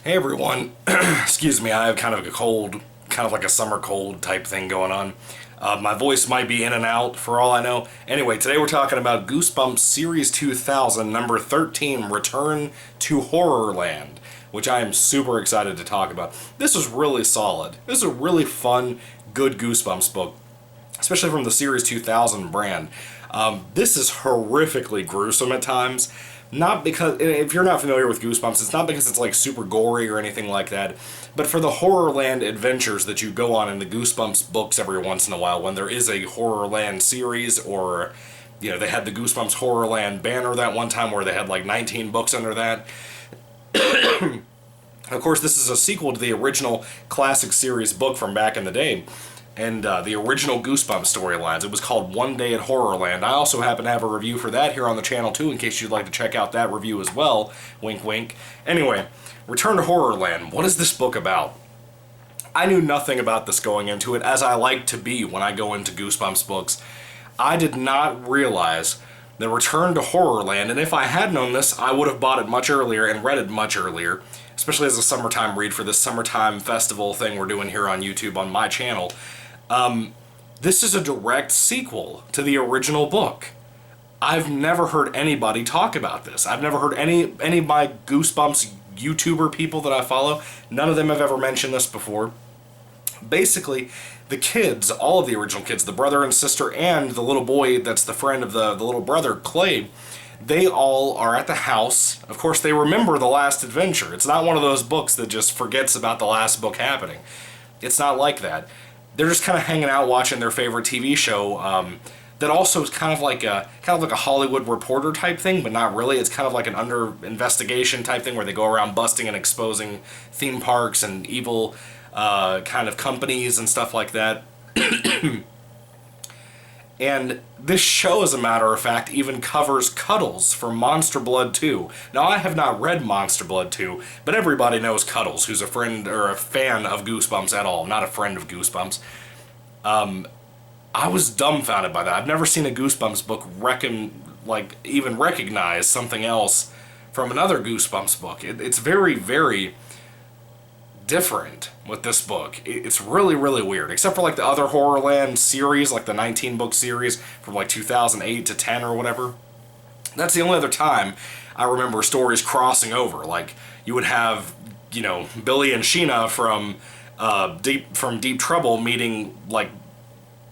Hey everyone, excuse me, I have kind of a cold, kind of like a summer cold type thing going on. My voice might be in and out for all I know. Anyway, today we're talking about Goosebumps Series 2000, number 13, Return to Horrorland, which I am super excited to talk about. This is really solid. This is a really fun, good Goosebumps book, especially from the Series 2000 brand. This is horrifically gruesome at times. Not because, if you're not familiar with Goosebumps, it's not because it's like super gory or anything like that, but for the Horrorland adventures that you go on in the Goosebumps books every once in a while, when there is a Horrorland series, or, you know, they had the Goosebumps Horrorland banner that one time where they had like 19 books under that. Of course, this is a sequel to the original classic series book from back in the day, and the original Goosebumps storylines. It was called One Day at Horrorland. I also happen to have a review for that here on the channel too, in case you'd like to check out that review as well. Wink wink. Anyway, Return to Horrorland. What is this book about? I knew nothing about this going into it, as I like to be when I go into Goosebumps books. I did not realize the Return to Horrorland, and if I had known this, I would have bought it much earlier and read it much earlier, especially as a summertime read for this summertime festival thing we're doing here on YouTube on my channel. This is a direct sequel to the original book. I've never heard anybody talk about this. I've never heard any of my Goosebumps YouTuber people that I follow. None of them have ever mentioned this before. Basically, the kids, all of the original kids, the brother and sister and the little boy that's the friend of the little brother, Clay, they all are at the house. Of course, they remember the last adventure. It's not one of those books that just forgets about the last book happening. It's not like that. They're just kind of hanging out watching their favorite TV show that also is kind of like a Hollywood Reporter type thing, but not really. It's kind of like an under investigation type thing where they go around busting and exposing theme parks and evil kind of companies and stuff like that. And this show, as a matter of fact, even covers Cuddles from Monster Blood 2. Now, I have not read Monster Blood 2, but everybody knows Cuddles, who's a friend or a fan of Goosebumps at all, not a friend of Goosebumps. I was dumbfounded by that. I've never seen a Goosebumps book even recognize something else from another Goosebumps book. It's very, very different with this book. It's really, really weird. Except for like the other Horrorland series, like the 19-book series from like 2008 to 10 or whatever. That's the only other time I remember stories crossing over. Like, you would have, you know, Billy and Sheena from Deep Trouble meeting like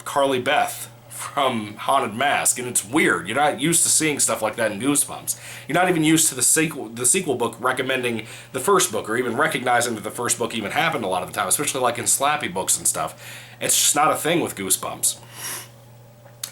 Carly Beth from Haunted Mask, and it's weird. You're not used to seeing stuff like that in Goosebumps. You're not even used to the sequel book recommending the first book, or even recognizing that the first book even happened a lot of the time, especially like in Slappy books and stuff. It's just not a thing with Goosebumps.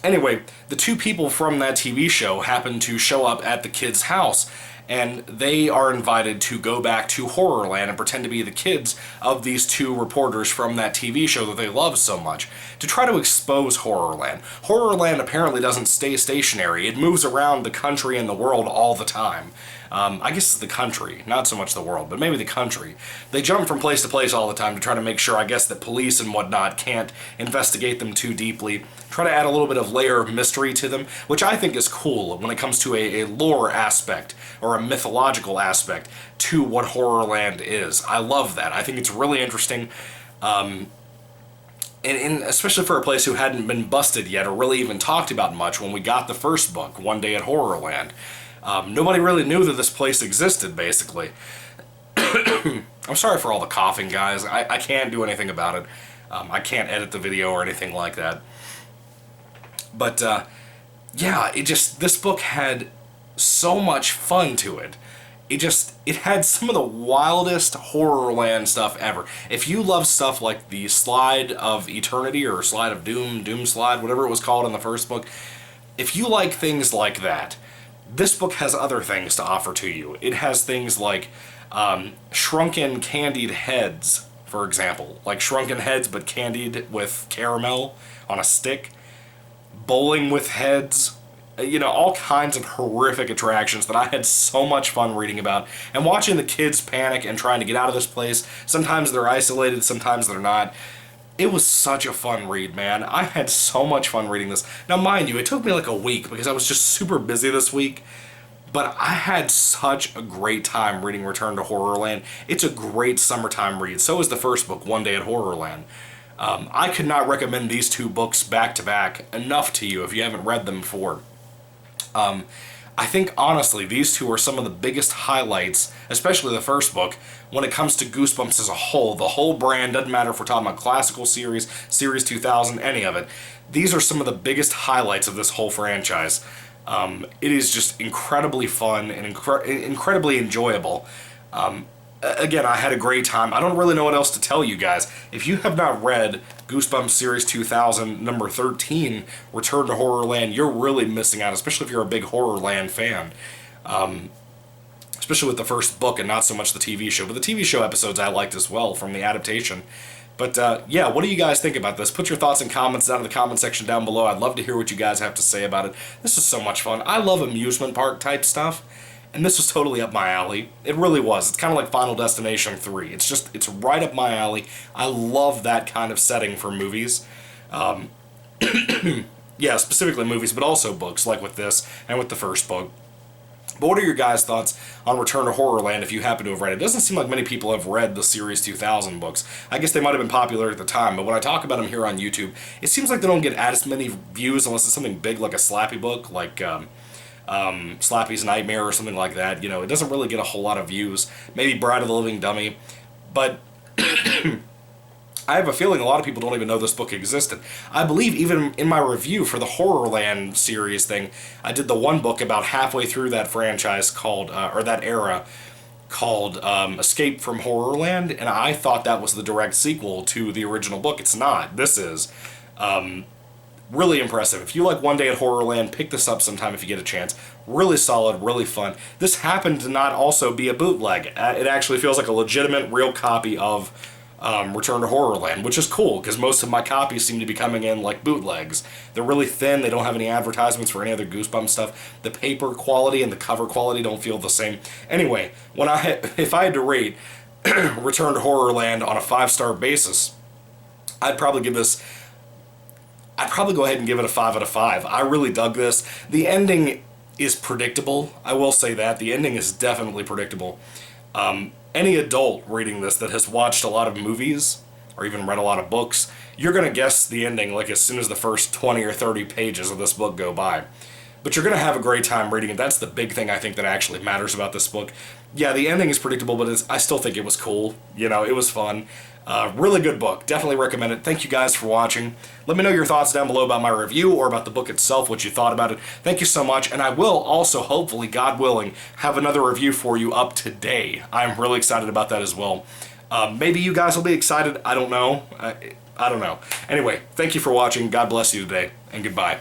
Anyway, the two people from that TV show happen to show up at the kids' house, and they are invited to go back to Horrorland and pretend to be the kids of these two reporters from that TV show that they love so much, to try to expose Horrorland. Horrorland apparently doesn't stay stationary. It moves around the country and the world all the time. I guess it's the country, not so much the world, but maybe the country. They jump from place to place all the time to try to make sure, I guess, that police and whatnot can't investigate them too deeply. Try to add a little bit of layer of mystery to them, which I think is cool when it comes to a lore aspect or a mythological aspect to what Horrorland is. I love that. I think it's really interesting. And especially for a place who hadn't been busted yet or really even talked about much when we got the first book, One Day at Horrorland. Nobody really knew that this place existed, basically. I'm sorry for all the coughing, guys. I can't do anything about it. I can't edit the video or anything like that. But, yeah, this book had so much fun to it. It had some of the wildest Horrorland stuff ever. If you love stuff like the Slide of Eternity or Slide of Doom Slide, whatever it was called in the first book, if you like things like that, this book has other things to offer to you. It has things like shrunken candied heads, for example. Like shrunken heads but candied with caramel on a stick. Bowling with heads. You know, all kinds of horrific attractions that I had so much fun reading about. And watching the kids panic and trying to get out of this place. Sometimes they're isolated, sometimes they're not. It was such a fun read, man. I had so much fun reading this. Now, mind you, it took me like a week because I was just super busy this week. But I had such a great time reading Return to Horrorland. It's a great summertime read. So is the first book, One Day at Horrorland. I could not recommend these two books back to back enough to you if you haven't read them before. I think, honestly, these two are some of the biggest highlights, especially the first book, when it comes to Goosebumps as a whole. The whole brand, doesn't matter if we're talking about classical series, Series 2000, any of it. These are some of the biggest highlights of this whole franchise. It is just incredibly fun and incredibly enjoyable. Again, I had a great time. I don't really know what else to tell you guys. If you have not read Goosebumps Series 2000, number 13, Return to Horrorland, you're really missing out, especially if you're a big HorrorLand fan. Especially with the first book and not so much the TV show. But the TV show episodes I liked as well from the adaptation. But yeah, what do you guys think about this? Put your thoughts and comments down in the comment section down below. I'd love to hear what you guys have to say about it. This is so much fun. I love amusement park type stuff. And this was totally up my alley. It really was. It's kind of like Final Destination 3. It's right up my alley. I love that kind of setting for movies. Yeah, specifically movies, but also books, like with this and with the first book. But what are your guys' thoughts on Return to Horrorland if you happen to have read it? It doesn't seem like many people have read the Series 2000 books. I guess they might have been popular at the time, but when I talk about them here on YouTube, it seems like they don't get as many views unless it's something big like a Slappy book, like Slappy's Nightmare or something like that. You know, it doesn't really get a whole lot of views. Maybe Bride of the Living Dummy. But I have a feeling a lot of people don't even know this book existed. I believe even in my review for the Horrorland series thing, I did the one book about halfway through that franchise called, or that era, called Escape from Horrorland, and I thought that was the direct sequel to the original book. It's not. This is. Really impressive. If you like One Day at Horrorland, pick this up sometime if you get a chance. Really solid, really fun. This happened to not also be a bootleg. It actually feels like a legitimate, real copy of Return to Horrorland, which is cool, because most of my copies seem to be coming in like bootlegs. They're really thin, they don't have any advertisements for any other Goosebumps stuff. The paper quality and the cover quality don't feel the same. Anyway, if I had to rate Return to Horrorland on a 5-star basis, I'd probably go ahead and give it a 5 out of 5. I really dug this. The ending is predictable. I will say that. The ending is definitely predictable. Any adult reading this that has watched a lot of movies or even read a lot of books, you're going to guess the ending like as soon as the first 20 or 30 pages of this book go by. But you're going to have a great time reading it. That's the big thing I think that actually matters about this book. Yeah, the ending is predictable, but I still think it was cool. You know, it was fun. Really good book. Definitely recommend it. Thank you guys for watching. Let me know your thoughts down below about my review or about the book itself, what you thought about it. Thank you so much, and I will also, hopefully, God willing, have another review for you up today. I'm really excited about that as well. Maybe you guys will be excited. I don't know. I don't know. Anyway, thank you for watching. God bless you today, and goodbye.